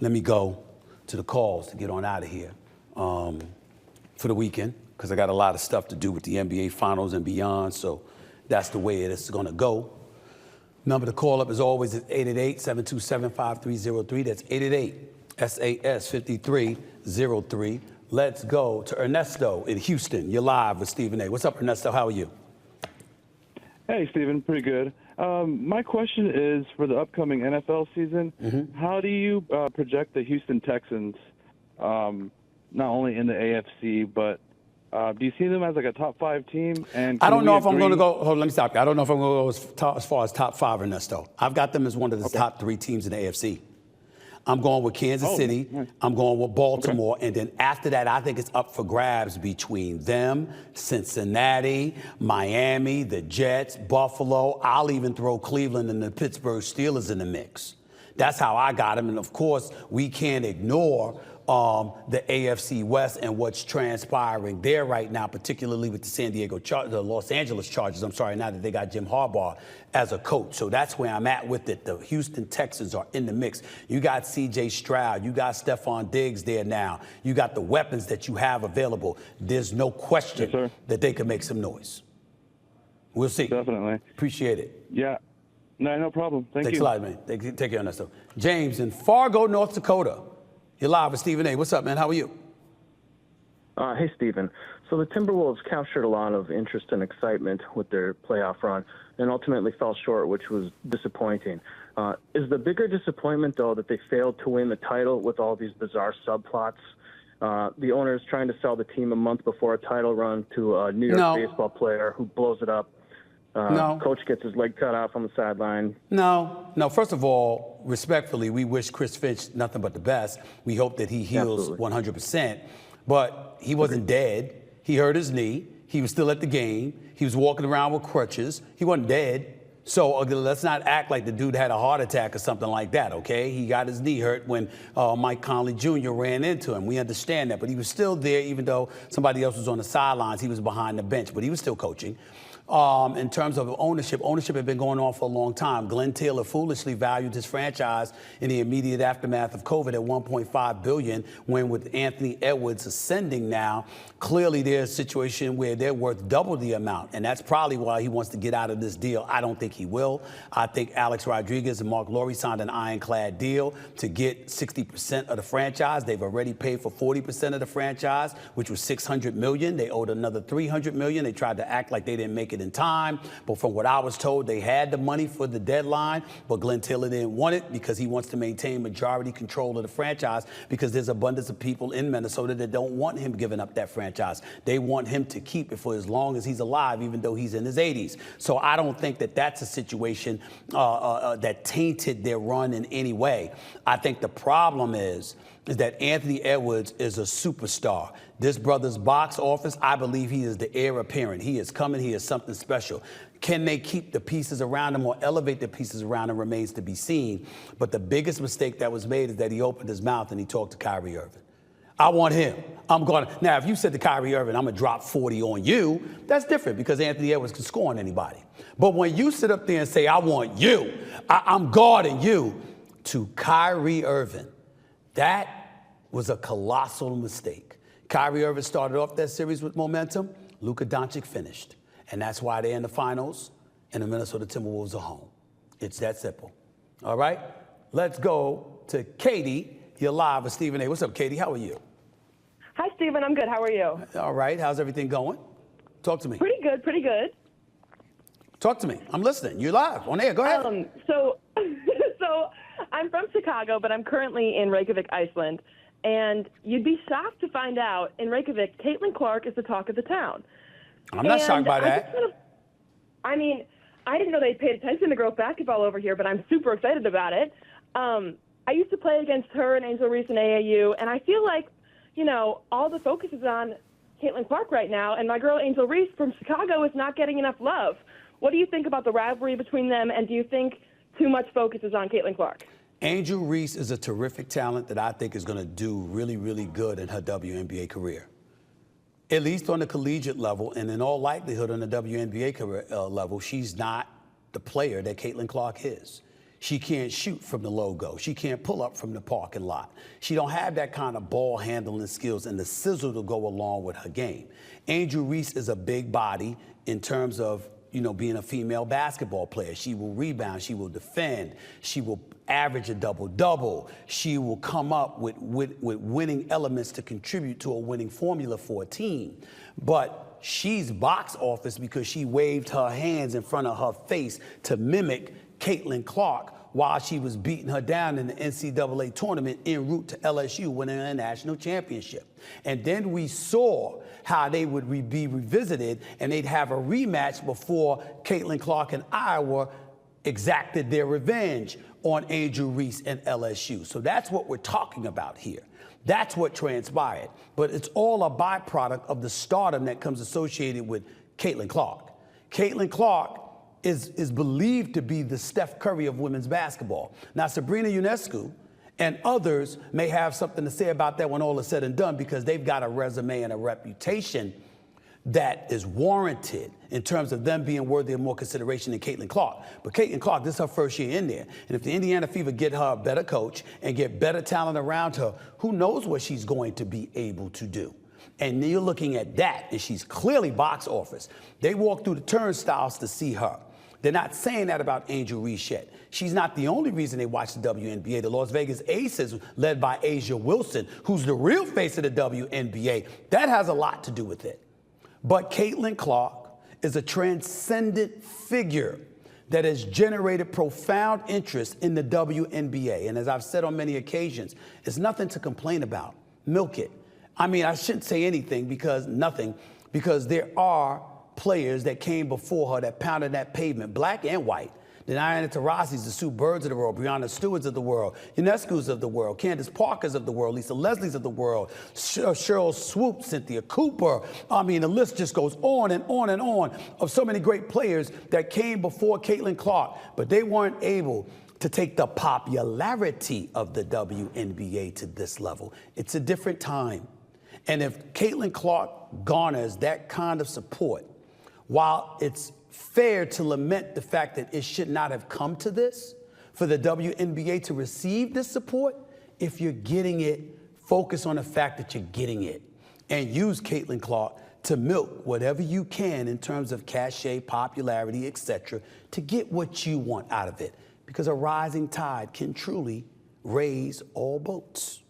let me go to the calls to get on out of here for the weekend, because I got a lot of stuff to do with the NBA Finals and beyond, so that's the way it is going to go. Number to call up, as always, is 888-727-5303. That's 888-SAS-5303. Let's go to Ernesto in Houston. You're live with Stephen A. What's up, Ernesto? How are you? Hey, Stephen. Pretty good. My question is, for the upcoming NFL season, how do you project the Houston Texans, not only in the AFC, but do you see them as like a top 5 team? And I don't know if I'm going to go. Hold on, let me stop you. I don't know if I'm going to go as far as top 5, Ernesto. I've got them as one of the top 3 teams in the AFC. I'm going with Kansas City. Nice. I'm going with Baltimore. And then after that, I think it's up for grabs between them, Cincinnati, Miami, the Jets, Buffalo. I'll even throw Cleveland and the Pittsburgh Steelers in the mix. That's how I got them. And, of course, we can't ignore the AFC West and what's transpiring there right now, particularly with the Los Angeles Chargers. I'm sorry, now that they got Jim Harbaugh as a coach. So that's where I'm at with it. The Houston Texans are in the mix. You got C.J. Stroud. You got Stephon Diggs there now. You got the weapons that you have available. There's no question that they can make some noise. We'll see. Definitely. Appreciate it. Yeah. No problem. Thanks a lot, man. Take care, Ernesto. James in Fargo, North Dakota. You're live with Stephen A. What's up, man? How are you? Hey, Stephen. So the Timberwolves captured a lot of interest and excitement with their playoff run and ultimately fell short, which was disappointing. Is the bigger disappointment, though, that they failed to win the title with all these bizarre subplots? The owner is trying to sell the team a month before a title run to a New York baseball player who blows it up. Coach gets his leg cut off on the sideline. No. First of all, respectfully, we wish Chris Finch nothing but the best. We hope that he heals 100%. But he wasn't dead. He hurt his knee. He was still at the game. He was walking around with crutches. He wasn't dead. So let's not act like the dude had a heart attack or something like that, okay? He got his knee hurt when Mike Conley Jr. ran into him. We understand that. But he was still there, even though somebody else was on the sidelines. He was behind the bench, but he was still coaching. In terms of ownership had been going on for a long time. Glenn Taylor foolishly valued his franchise in the immediate aftermath of COVID at $1.5 billion, when with Anthony Edwards ascending now, clearly there's a situation where they're worth double the amount, and that's probably why he wants to get out of this deal. I don't think he will. I think Alex Rodriguez and Mark Lowry signed an ironclad deal to get 60% of the franchise. They've already paid for 40% of the franchise, which was $600 million. They owed another $300 million. They tried to act like they didn't make it in time, but from what I was told, they had the money for the deadline, but Glenn Taylor didn't want it because he wants to maintain majority control of the franchise, because there's abundance of people in Minnesota that don't want him giving up that franchise. They want him to keep it for as long as he's alive, even though he's in his 80s. So I don't think that that's a situation that tainted their run in any way. I think the problem is that Anthony Edwards is a superstar. This brother's box office, I believe he is the heir apparent. He is coming. He is something special. Can they keep the pieces around him or elevate the pieces around him remains to be seen. But the biggest mistake that was made is that he opened his mouth and he talked to Kyrie Irving. I want him. I'm going to. Now, if you said to Kyrie Irving, I'm going to drop 40 on you, that's different, because Anthony Edwards can score on anybody. But when you sit up there and say, I want you, I'm guarding you, to Kyrie Irving, that was a colossal mistake. Kyrie Irving started off that series with momentum. Luka Doncic finished. And that's why they're in the finals and the Minnesota Timberwolves are home. It's that simple. All right? Let's go to Katie. You're live with Stephen A. What's up, Katie? How are you? Hi, Stephen. I'm good. How are you? All right. How's everything going? Talk to me. Pretty good. Pretty good. Talk to me. I'm listening. You're live. On air. Go ahead. So I'm from Chicago, but I'm currently in Reykjavik, Iceland. And you'd be shocked to find out in Reykjavik, Caitlin Clark is the talk of the town. I'm not shocked by that. I didn't know they paid attention to girls basketball over here, but I'm super excited about it. I used to play against her and Angel Reese in AAU, and I feel like, all the focus is on Caitlin Clark right now, and my girl Angel Reese from Chicago is not getting enough love. What do you think about the rivalry between them, and do you think too much focus is on Caitlin Clark? Angel Reese is a terrific talent that I think is going to do really, really good in her WNBA career. At least on the collegiate level, and in all likelihood on the WNBA career level, she's not the player that Caitlin Clark is. She can't shoot from the logo. She can't pull up from the parking lot. She don't have that kind of ball handling skills and the sizzle to go along with her game. Angel Reese is a big body in terms of, being a female basketball player. She will rebound, she will defend, she will average a double-double. She will come up with winning elements to contribute to a winning formula for a team. But she's box office because she waved her hands in front of her face to mimic Caitlin Clark while she was beating her down in the NCAA tournament en route to LSU winning a national championship. And then we saw how they would be revisited and they'd have a rematch before Caitlin Clark and Iowa exacted their revenge on Angel Reese and LSU. So that's what we're talking about here. That's what transpired. But it's all a byproduct of the stardom that comes associated with Caitlin Clark. Caitlin Clark is believed to be the Steph Curry of women's basketball. Now, Sabrina Ionescu and others may have something to say about that when all is said and done because they've got a resume and a reputation that is warranted in terms of them being worthy of more consideration than Caitlin Clark. But Caitlin Clark, this is her first year in there. And if the Indiana Fever get her a better coach and get better talent around her, who knows what she's going to be able to do. And you're looking at that, and she's clearly box office. They walk through the turnstiles to see her. They're not saying that about Angel Reese yet. She's not the only reason they watch the WNBA. The Las Vegas Aces, led by Asia Wilson, who's the real face of the WNBA, that has a lot to do with it. But Caitlin Clark is a transcendent figure that has generated profound interest in the WNBA. And as I've said on many occasions, it's nothing to complain about. Milk it. I mean, I shouldn't say anything because there are players that came before her that pounded that pavement, black and white. The Diana Taurasi's, the Sue Birds of the world, Breonna Stewart's of the world, Ionescu's of the world, Candace Parker's of the world, Lisa Leslie's of the world, Cheryl Swoop, Cynthia Cooper. I mean, the list just goes on and on and on of so many great players that came before Caitlin Clark, but they weren't able to take the popularity of the WNBA to this level. It's a different time. And if Caitlin Clark garners that kind of support, while it's fair to lament the fact that it should not have come to this, for the WNBA to receive this support, if you're getting it, focus on the fact that you're getting it and use Caitlin Clark to milk whatever you can in terms of cachet, popularity, etc., to get what you want out of it. Because a rising tide can truly raise all boats.